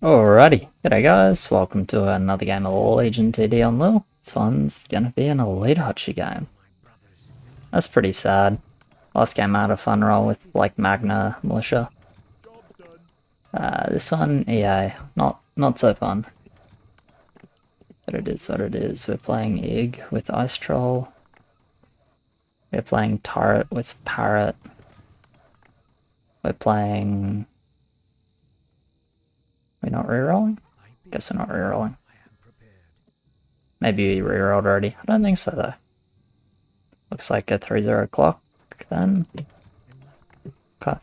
Alrighty, g'day guys, welcome to another game of Legion TD on LIHL. This one's gonna be an LIHL game. That's pretty sad. Last game I had a fun roll with like Magna Militia. This one, EA, not so fun. But it is what it is. We're playing Ig with Ice Troll. We're playing Turret with Parrot. We're playing... We're not rerolling? Guess we're not rerolling. Maybe we rerolled already. I don't think so though. Looks like a 3-0 clock then. Okay.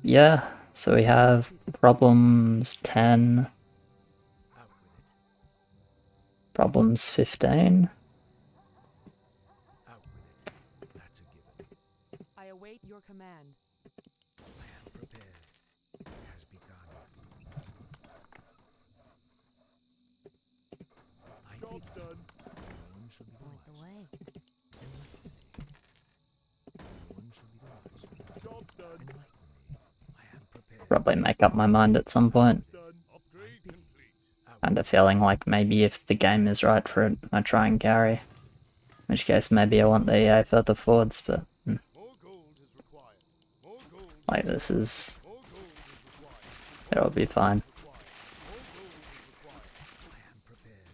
Yeah, so we have problems 10, problems 15. I await your command. I am prepared. It has begun. Job done. No one shall be the Point the wiser. way. No one shall be the wiser. Job done. Enlighten me. I am prepared. Probably make up my mind at some point. Done. Upgrade complete. Kind of feeling like maybe if the game is right for it, I try and carry. In which case maybe I want the EA further forwards, but More gold is required. More gold. like this is... More gold is required. it'll be fine. More gold is required. I am prepared.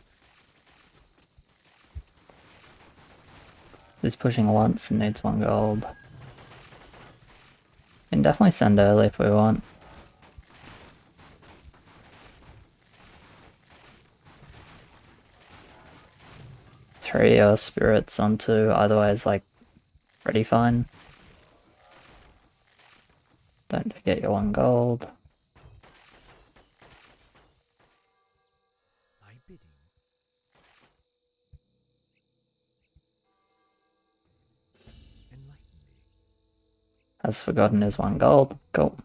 Who's pushing once and needs 1 gold. Can definitely send early if we want. Three spirits on 2, either way is like pretty fine. Don't forget your 1 gold. My bidding. Enlighten me. Has forgotten his 1 gold. Cool.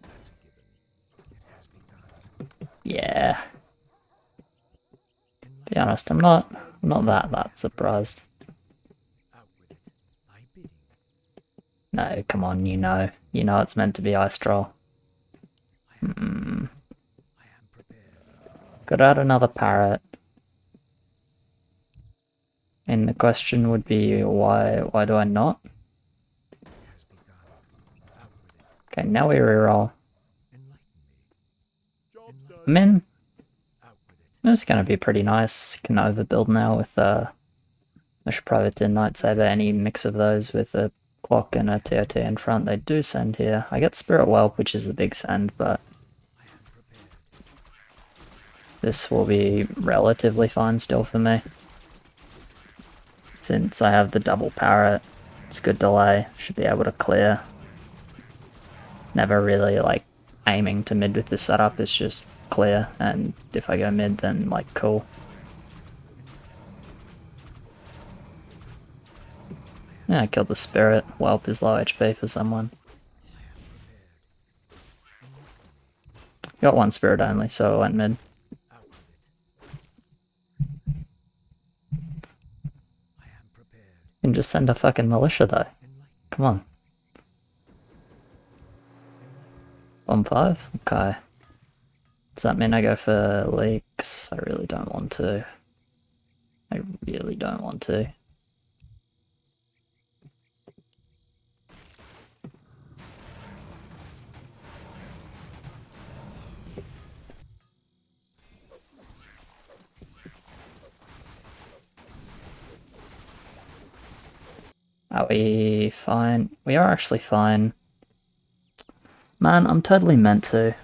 That's a given. It has begun. Yeah. To be honest, I'm not that surprised. Out with it. My bidding. No, come on, you know it's meant to be Ice Troll. I am prepared. Could add another parrot. And the question would be, why do I not? It has begun. Out with it. Okay, now we reroll. Enlighten me. Job done. I'm in. Out with it. This is gonna be pretty nice. Can overbuild now with I should probably do Night Saber, any mix of those with a clock and a TOT in front. They do send here. I get Spirit Whelp, which is the big send, but I am prepared. this will be relatively fine still for me. Since I have the double parrot, it's good delay, should be able to clear. Never really like aiming to mid with this setup, it's just clear, and if I go mid then like cool. Yeah, I killed the spirit. Whelp is low HP for someone. Got 1 spirit only, so I went mid. Out with it. I am prepared. You can just send a fucking militia though. Enlighten. Come on. Bomb 5? Okay. Does that mean I go for leaks? I really don't want to. I really don't want to. Are we fine? We are actually fine. Man, I'm totally meant to.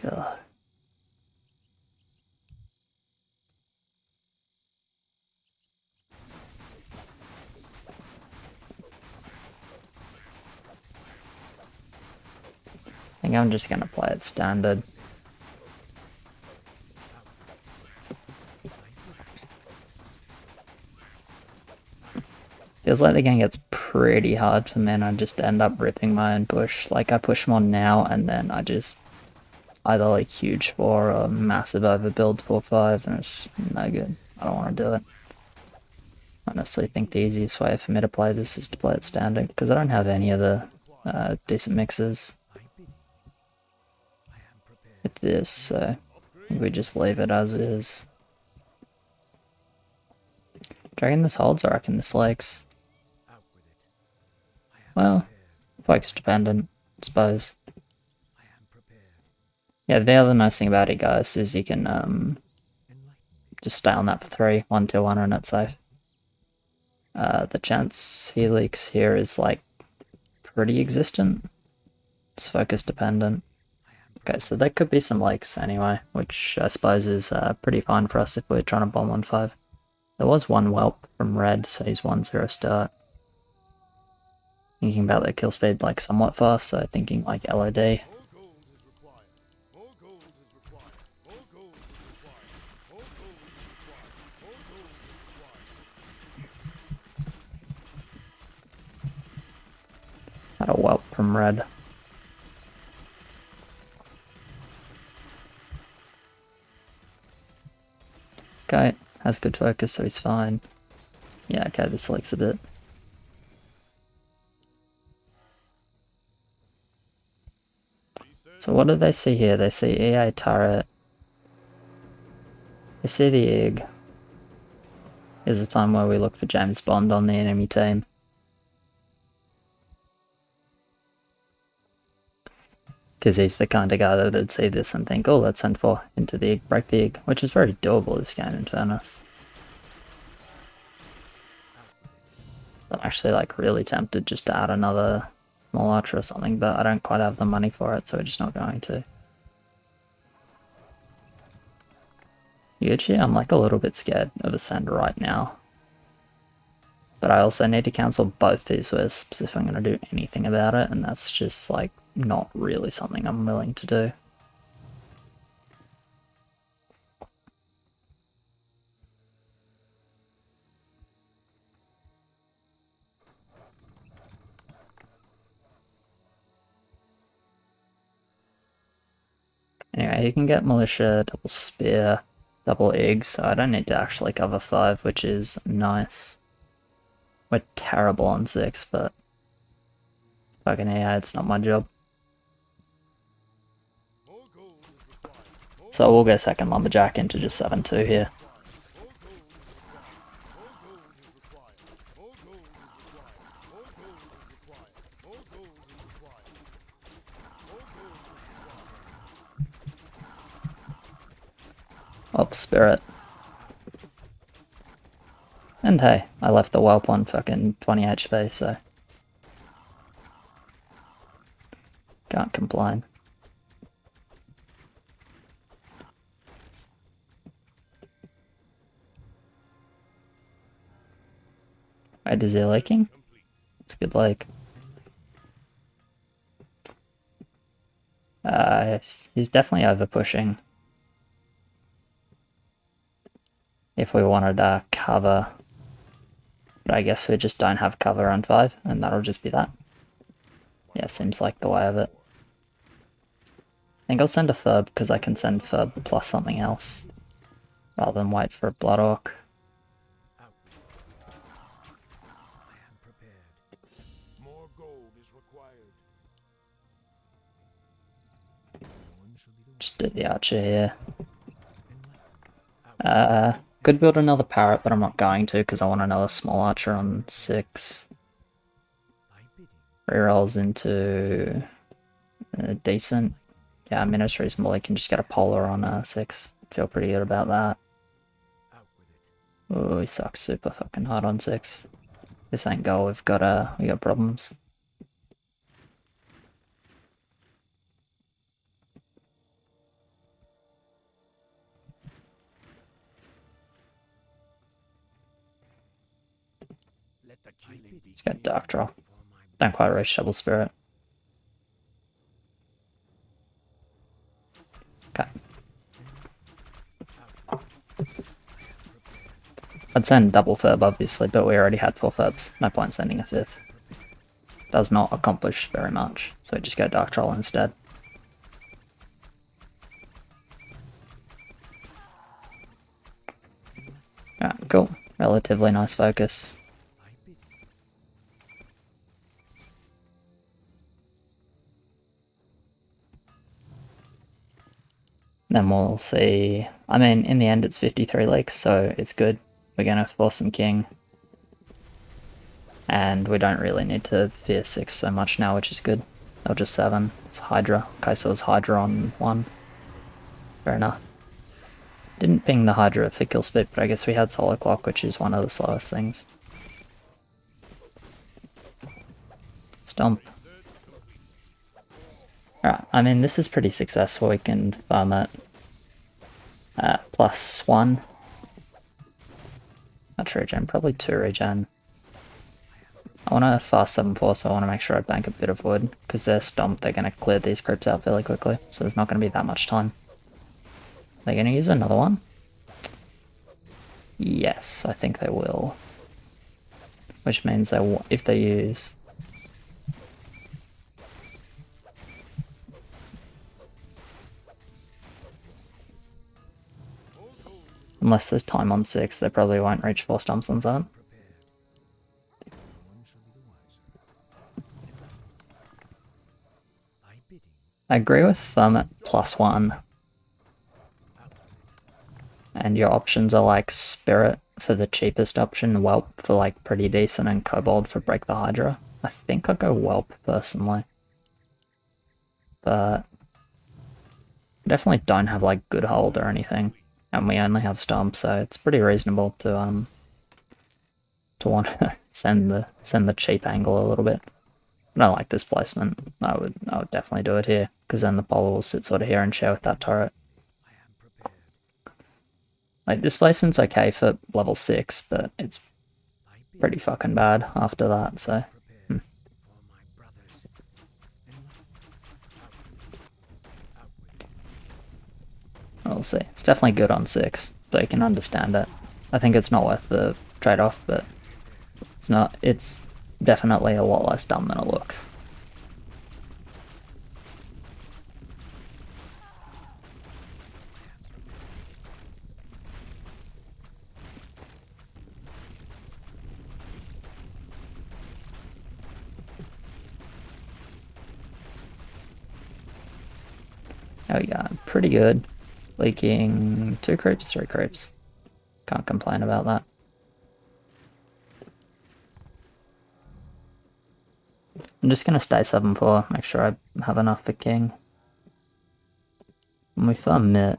God. I think I'm just gonna play it standard. Feels like the game gets pretty hard for me and I just end up ripping my own push. Like I push more now and then I just either like huge 4 or massive overbuild 4-5 and it's no good. I don't want to do it. honestly think the easiest way for me to play this is to play it standard, because I don't have any other decent mixes with this, so I think we just leave it as is. Do you reckon this holds, or I reckon this likes? Well, focus dependent, I suppose. Yeah, the other nice thing about it, guys, is you can just stay on that for 3, 1, 2, 1, and it's safe. The chance he leaks here is like pretty existent. It's focus dependent. Okay, so there could be some leaks anyway, which I suppose is pretty fine for us if we're trying to bomb on 5. There was one whelp from red, so he's 1-0 start. Thinking about their kill speed like somewhat fast, so thinking like LOD. Had a whelp from red. Okay, has good focus, so he's fine. Yeah, okay, this leaks a bit. So what do they see here? They see EA turret. They see the egg. Here's a time where we look for James Bond on the enemy team. Because he's the kind of guy that would see this and think, oh, let's send 4 into the egg, break the egg, which is very doable this game in fairness. I'm actually like really tempted just to add another small archer or something, but I don't quite have the money for it, so we're just not going to. Usually I'm like a little bit scared of Ascend right now. But I also need to cancel both these wisps if I'm going to do anything about it, and that's just like not really something I'm willing to do. Anyway, you can get militia, double spear, double egg, so I don't need to actually cover 5, which is nice. We're terrible on 6, but fucking AI, it's not my job. So we'll go second lumberjack into just 7-2 here. Up spirit. And hey, I left the whelp on fucking 20 HP, so can't complain. Wait, is he leaking? It's a good lake. He's definitely over pushing. If we wanted cover, but I guess we just don't have cover on 5, and that'll just be that. Yeah, seems like the way of it. I think I'll send a Furb, because I can send Furb plus something else, rather than wait for a Blood Orc. Just do the archer here. Could build another parrot, but I'm not going to because I want another small archer on 6. Rerolls into decent. Yeah, I mean it's reasonable. I can just get a polar on 6. Feel pretty good about that. Oh, he sucks super fucking hard on 6. This ain't goal. We got problems. Let's go Dark Draw. Don't quite reach Double Spirit. Okay. I'd send double Furb obviously, but we already had 4 Furbs. No point sending a 5th. Does not accomplish very much, so we just go Dark Troll instead. Alright, cool. Relatively nice focus. I bid you. Then we'll see. I mean, in the end, it's 53 leaks, so it's good. We're going to force some king. And we don't really need to fear 6 so much now, which is good. They'll just 7. It's Hydra. Okay, so it's Hydra on 1. Fair enough. Didn't ping the Hydra for kill speed, but I guess we had Solar Clock, which is one of the slowest things. Stomp. Alright, I mean, this is pretty successful. We can farm it. +1. Much regen, probably 2 regen. I want to fast 7-4, so I want to make sure I bank a bit of wood, because they're stomped, they're going to clear these creeps out fairly quickly, so there's not going to be that much time. They're going to use another one? Yes, I think they will. Which means they if they use... Unless there's time on 6, they probably won't reach 4 stomps on 7. I agree with Firm at +1. And your options are like Spirit for the cheapest option, Whelp for like pretty decent, and Kobold for Break the Hydra. I think I'll go Whelp personally. But definitely don't have like good hold or anything. And we only have Stomp, so it's pretty reasonable to want to send the cheap angle a little bit. I don't like this placement. I would definitely do it here, because then the Polar will sit sort of here and share with that turret. Like, this placement's okay for level 6, but it's pretty fucking bad after that, so... We'll see. It's definitely good on 6, but you can understand it. I think it's not worth the trade-off, but it's definitely a lot less dumb than it looks. There we go, pretty good. Leaking 2 creeps, 3 creeps. Can't complain about that. I'm just gonna stay 7-4, make sure I have enough for king. When we farm mid,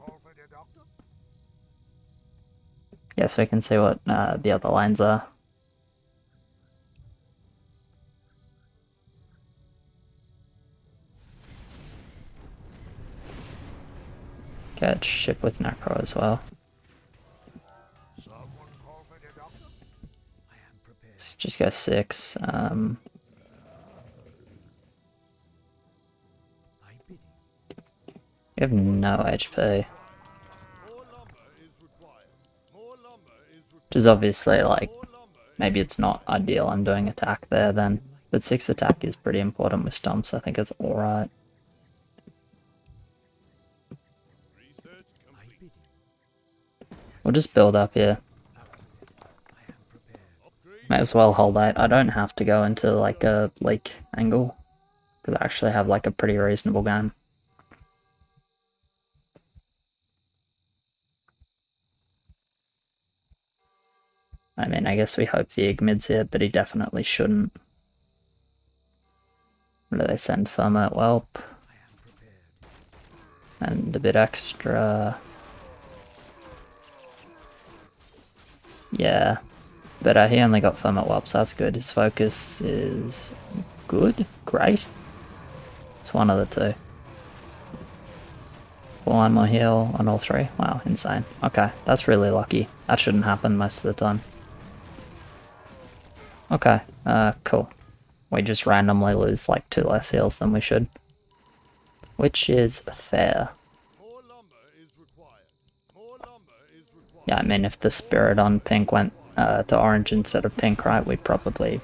yeah, so we can see what the other lanes are. Catch ship with Necro as well. Let's just go 6. We have no HP. Which is obviously, like, maybe it's not ideal I'm doing attack there then. But 6 attack is pretty important with stomps, I think it's alright. We'll just build up here. May as well hold 8. I don't have to go into like a leak angle, because I actually have like a pretty reasonable game. I mean, I guess we hope the Ig mid's here, but he definitely shouldn't. What do they send? Firma at Whelp. And a bit extra. Yeah. But he only got Firma at Whelp, so that's good. His focus is good? Great? It's one of the 2. One more heal on all 3. Wow, insane. Okay, that's really lucky. That shouldn't happen most of the time. Okay, cool. We just randomly lose like 2 less heals than we should. Which is fair. Yeah, I mean, if the spirit on pink went to orange instead of pink, right, we'd probably...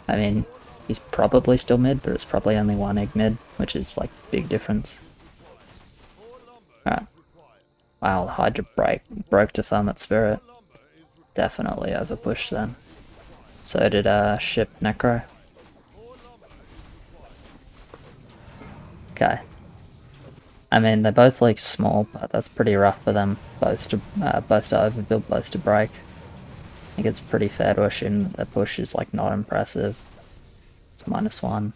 I mean, he's probably still mid, but it's probably only 1 egg mid, which is like big difference. Alright. Wow, the Hydra broke to farm at spirit. definitely overpushed then. So did ship Necro. Okay. I mean, they both look small, but that's pretty rough for them. Both to overbuild, both to break. I think it's pretty fair to assume that their push is like not impressive. It's -1.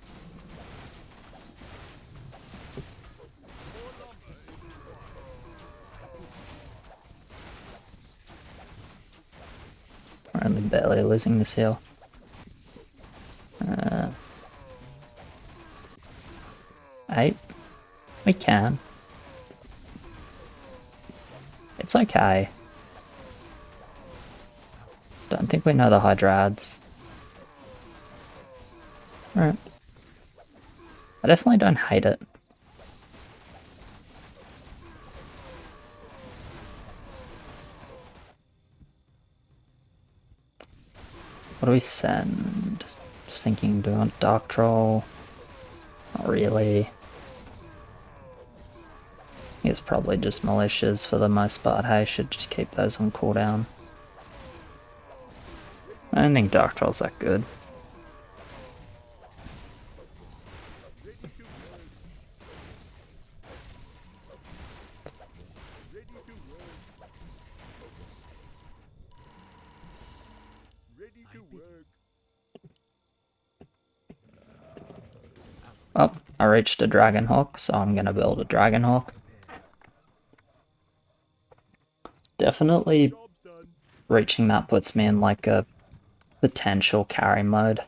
We're only barely losing this hill. 8? We can. It's okay. Don't think we know the Hydrads. Alright. I definitely don't hate it. What do we send? Just thinking, do we want Dark Troll? Not really. It's probably just militias for the most part. Hey, should just keep those on cooldown. I don't think Dark Troll's that good. Oh, I reached a Dragonhawk, so I'm gonna build a Dragonhawk. Definitely reaching that puts me in like a potential carry mode.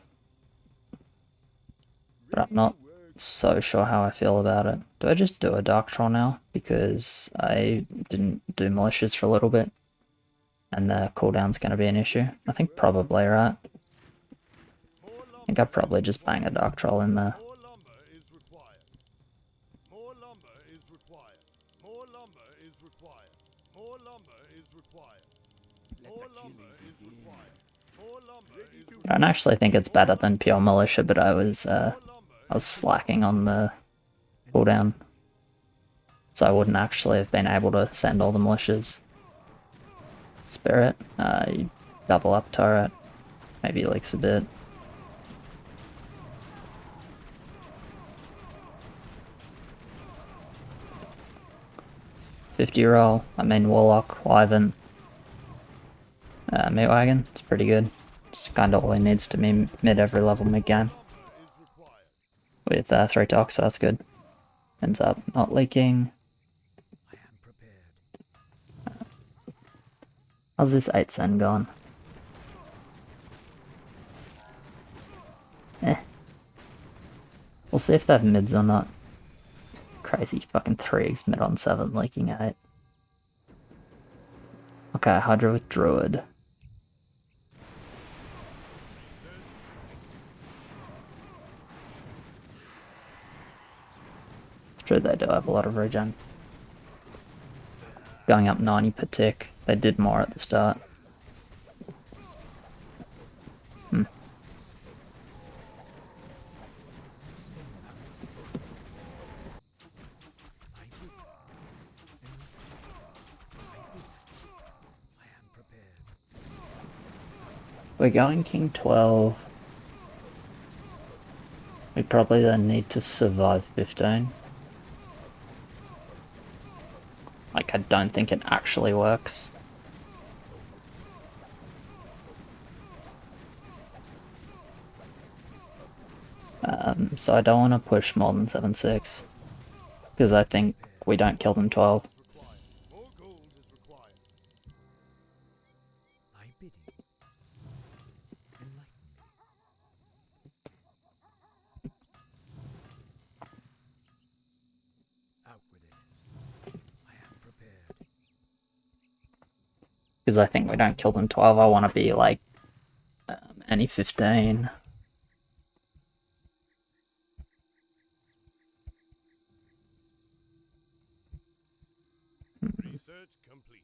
But I'm not so sure how I feel about it. Do I just do a Dark Troll now? Because I didn't do militias for a little bit. And the cooldown's gonna be an issue. I think probably, right? I think I'd probably just bang a Dark Troll in there. More lumber is required. More lumber is required. More lumber is required. More lumber is required. More lumber is required. More lumber is required. I don't actually think it's better than pure militia, but I was slacking on the cooldown. So I wouldn't actually have been able to send all the militias. Spirit, you double up turret, maybe leaks a bit. $50 roll, I mean Warlock, Wyvern, Meat Wagon, it's pretty good. It's kind of all he needs to be mid every level mid-game. With 3 talks, so that's good. Ends up not leaking. I am prepared. How's this 8 sen gone? We'll see if they have mids or not. Crazy fucking 3x mid on 7 leaking 8. Okay, Hydra with Druid. True, they do have a lot of regen. Going up 90 per tick. They did more at the start. We're going King 12. We probably then need to survive 15. Like, I don't think it actually works. So I don't want to push more than 7-6. Because I think we don't kill them 12. More gold is required. I bid you. Enlighten me. Out with it. I am prepared. Because I think we don't kill them 12. I want to be like any 15. Research complete.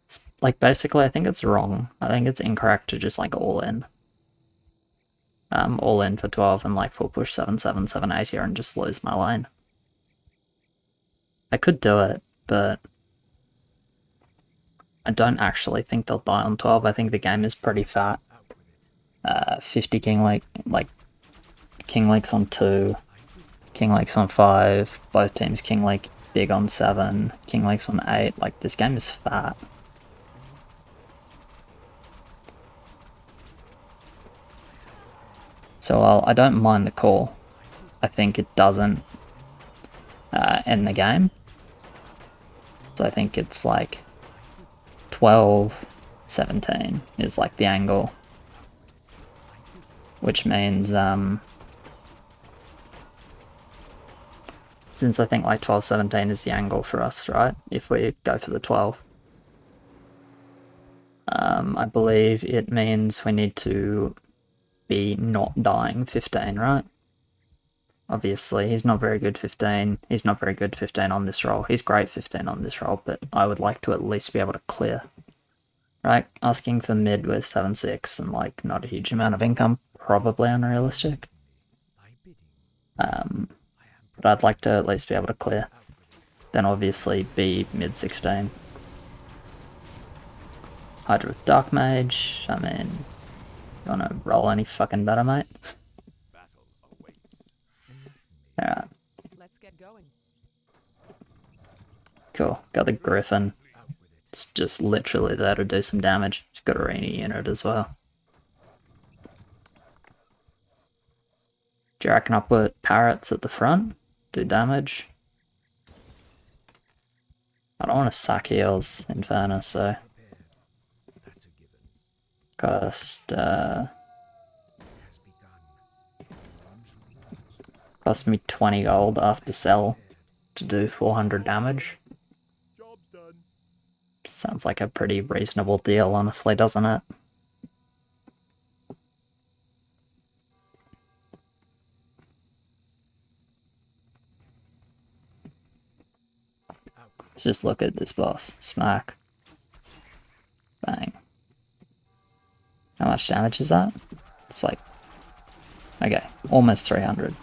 It's, like, basically, I think it's wrong. I think it's incorrect to just like all in. All in for 12 and like full push 7-7, 7-8 here and just lose my lane. I could do it, but I don't actually think they'll die on 12. I think the game is pretty fat. 50 King Lake, like King Lake's on 2, King Lake's on 5, both teams King Lake big on 7, King Lake's on 8. Like, this game is fat. So while I don't mind the call, I think it doesn't end the game. So I think it's like 12, 17 is like the angle. Which means, since I think like 12, 17 is the angle for us, right? If we go for the 12. I believe it means we need to be not dying 15, right? Obviously, he's not very good 15. He's not very good 15 on this roll. He's great 15 on this roll, but I would like to at least be able to clear. Right? Asking for mid with 7-6 and like not a huge amount of income, probably unrealistic. But I'd like to at least be able to clear. Then obviously be mid 16. Hydra with Dark Mage, I mean, you wanna roll any fucking better, mate? Alright. Let's get going. Cool, got the Griffin. It's just literally there to do some damage. It's got a Rainy in it as well. Do you reckon I'll put Parrots at the front? Do damage? I don't want to sack heals, in fairness, so... Cost me 20 gold after sell to do 400 damage. Job's done. Sounds like a pretty reasonable deal, honestly, doesn't it? Let's just look at this boss. Smack. Bang. How much damage is that? It's like... Okay, almost 300.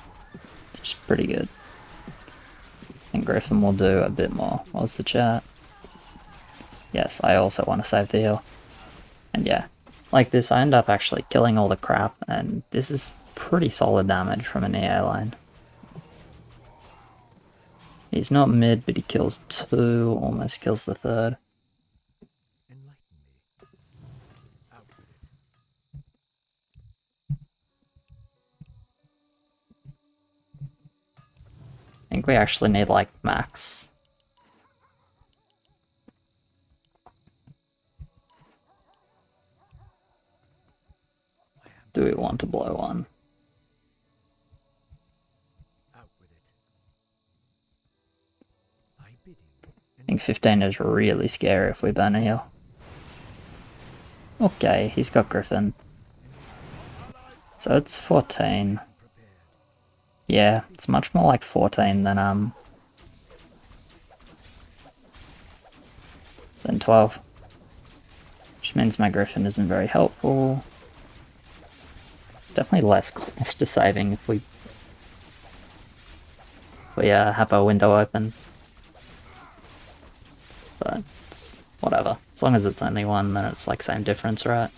Which is pretty good. And Griffin will do a bit more. What was the chat? Yes, I also want to save the heal. And yeah, like this, I end up actually killing all the crap, and this is pretty solid damage from an EA line. He's not mid, but he kills 2, almost kills the 3rd. I think we actually need like max. Do we want to blow one? I think 15 is really scary if we burn a heal. Okay, he's got Griffin. So it's 14. Yeah, it's much more like 14 than 12. Which means my Griffin isn't very helpful. Definitely less close to saving if we have our window open. But it's whatever. As long as it's only one, then it's like same difference, right?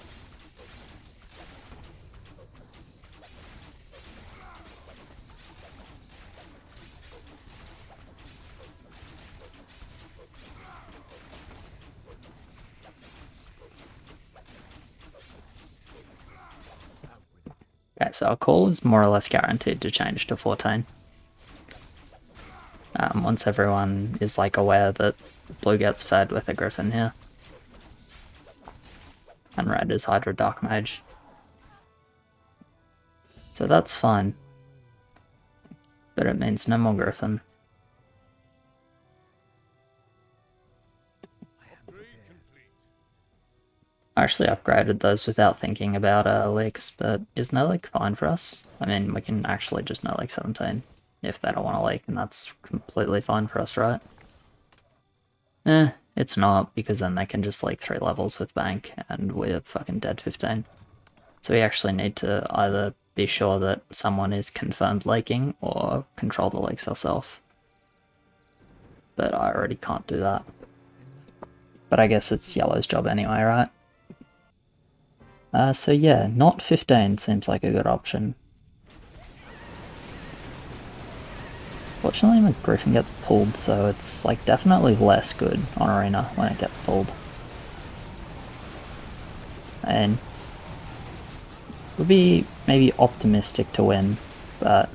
Okay, so our call is more or less guaranteed to change to 14. Once everyone is like aware that blue gets fed with a Griffin here. And red is Hydra Dark Mage. So that's fine. But it means no more Griffin. I actually upgraded those without thinking about leaks, but is no leak fine for us? I mean, we can actually just no leak 17 if they don't want to leak, and that's completely fine for us, right? It's not, because then they can just leak 3 levels with bank, and we're fucking dead 15. So we actually need to either be sure that someone is confirmed leaking, or control the leaks ourselves. But I already can't do that. but I guess it's yellow's job anyway, right? So yeah, not 15 seems like a good option. Fortunately, my Griffin gets pulled, so it's like definitely less good on Arena when it gets pulled. And would be maybe optimistic to win, but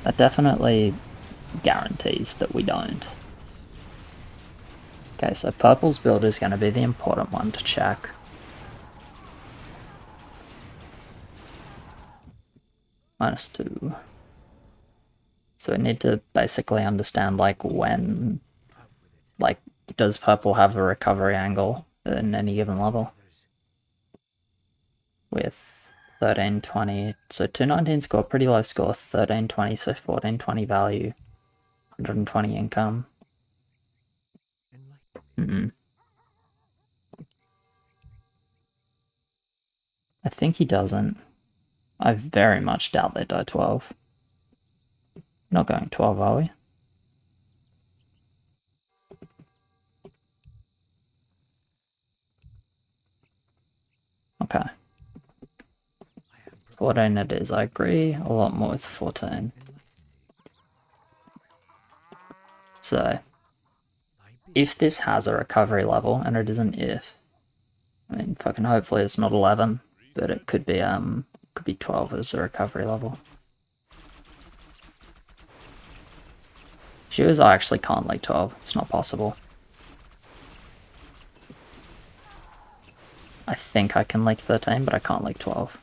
that definitely guarantees that we don't. Okay, so purple's build is going to be the important one to check. -2. So we need to basically understand, like, when, like, does purple have a recovery angle in any given level? With 1320, so 219 score, pretty low score, 1320, so 1420 value, 120 income. I think he doesn't. I very much doubt they die 12. Not going 12, are we? Okay. 14 it is, I agree. A lot more with 14. So, if this has a recovery level, and it isn't if, I mean, fucking hopefully it's not 11, but it could be 12 as a recovery level. Shoes I actually can't like 12, it's not possible. I think I can like 13, but I can't like 12.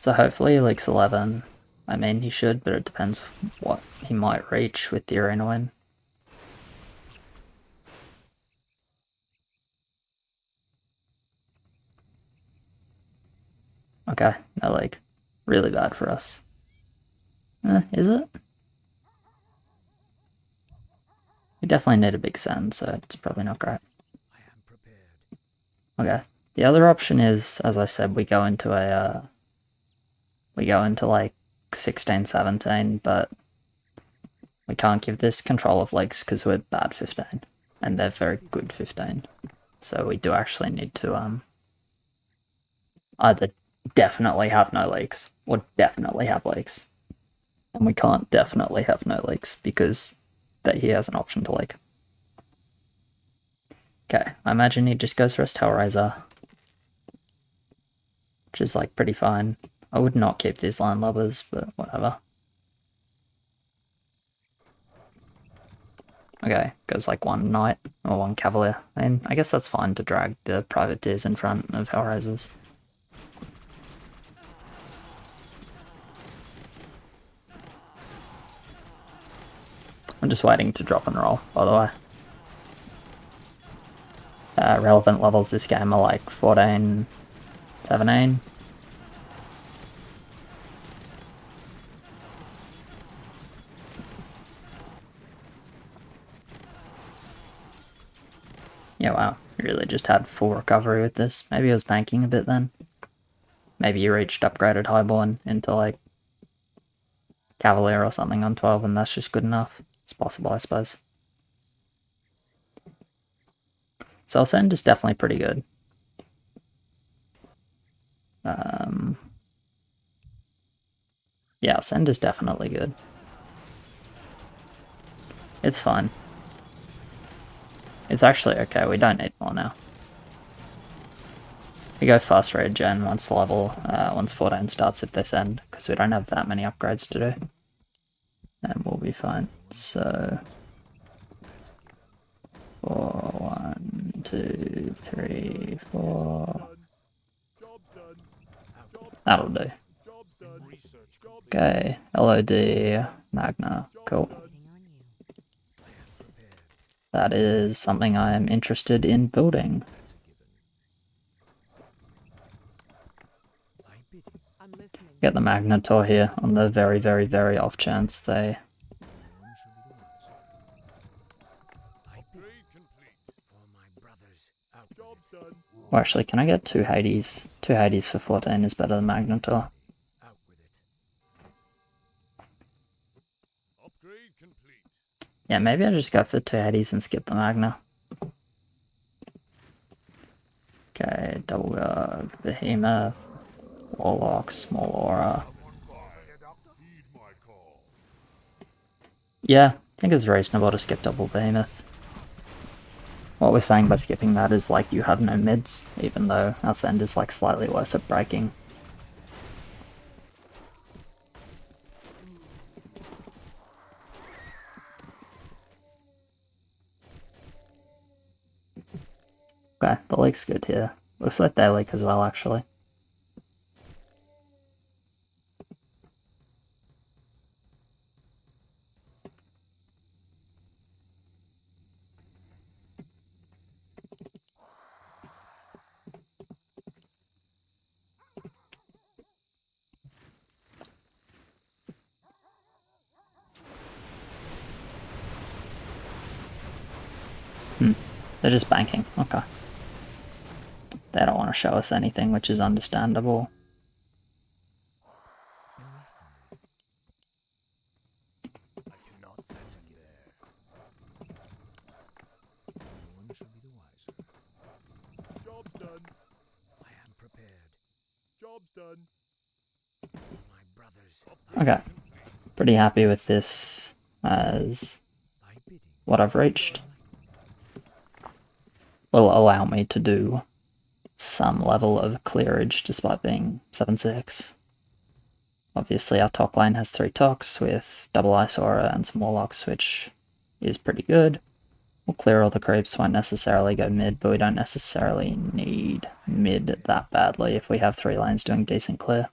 So hopefully he likes 11. I mean, he should, but it depends what he might reach with the arena win. Okay, no like. Really bad for us. Is it? We definitely need a big send, so it's probably not great. Okay. The other option is, as I said, we go into like 16, 17, but we can't give this control of legs because we're bad 15, and they're very good 15. So we do actually need to either definitely have no legs or definitely have legs. And we can't definitely have no legs because that he has an option to leg. Okay, I imagine he just goes for his Hellraiser, which is like pretty fine. I would not keep these line lovers, but whatever. Okay, goes like one knight or one cavalier. I mean, I guess that's fine to drag the privateers in front of Hellraisers. I'm just waiting to drop and roll, by the way. Relevant levels this game are like 14, 17. Yeah, wow. He really just had full recovery with this. Maybe he was banking a bit then. Maybe he reached upgraded highborn into like Cavalier or something on 12 and that's just good enough. It's possible, I suppose. So Send is definitely pretty good. Yeah, Send is definitely good. It's fine. It's actually okay, we don't need more now. We go fast raid gen once once 14 starts if they send, because we don't have that many upgrades to do. And we'll be fine. So 4, 1, 2, 3, 4. That'll do. Okay, LOD, Magna, cool. That is something I am interested in building. Get the Magnetor here on the very, very, very off chance they... Or actually, can I get 2 Hades? 2 Hades for 14 is better than Magnetor. Out with it. Upgrade complete. Yeah, maybe I just go for 2 Hades and skip the Magna. Okay, double guard, Behemoth, Warlock, Small Aura. Heed my call. Yeah, I think it's reasonable to skip double Behemoth. What we're saying by skipping that is like you have no mids, even though our send is like slightly worse at breaking. Okay, the leak's good here. Looks like they leak as well, actually. They're just banking, okay. They don't want to show us anything, which is understandable. I cannot sit there. No one shall be the wiser. Job's done. I am prepared. Job's done. My brothers, Okay, pretty happy with this as thy bidding. what I've reached will allow me to do some level of clearage despite being 7-6. Obviously our top lane has 3 tocs with double Ice Aura and some Warlocks, which is pretty good. We'll clear all the creeps, won't necessarily go mid, but we don't necessarily need mid that badly if we have 3 lanes doing decent clear.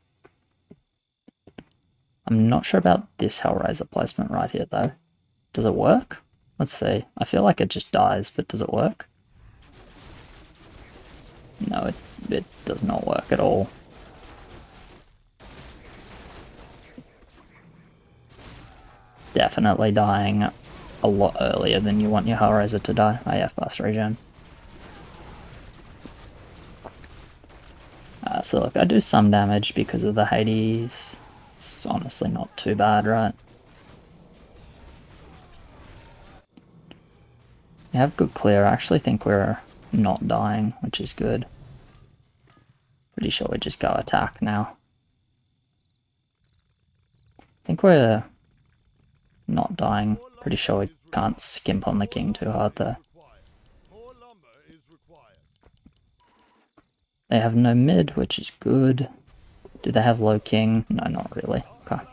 I'm not sure about this Hellraiser placement right here though. Does it work? Let's see. I feel like it just dies, but does it work? No, it does not work at all. Definitely dying a lot earlier than you want your Hellraiser to die. Oh yeah, fast regen. So look, I do some damage because of the Hades. It's honestly not too bad, right? We have good clear. I actually think we're not dying, which is good. Pretty sure we just go attack now. I think we're not dying. Pretty sure we can't skimp on the king too hard though. More lumber is required. They have no mid, which is good. Do they have low king? No, not really. Okay.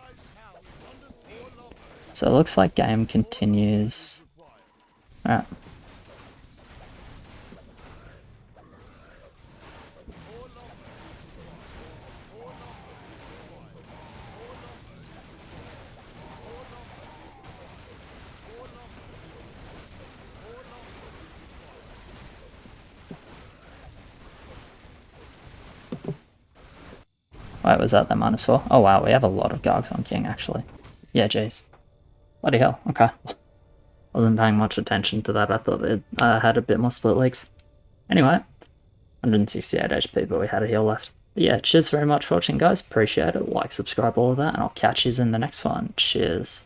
So it looks like game continues. Alright. Wait, was that the -4? Oh wow, we have a lot of Gargs on king actually. Yeah, jeez. Bloody hell, okay. Wasn't paying much attention to that, I thought it had a bit more split leaks. Anyway, 168 HP, but we had a heal left. But yeah, cheers very much for watching guys, appreciate it, like, subscribe, all of that, and I'll catch you in the next one. Cheers.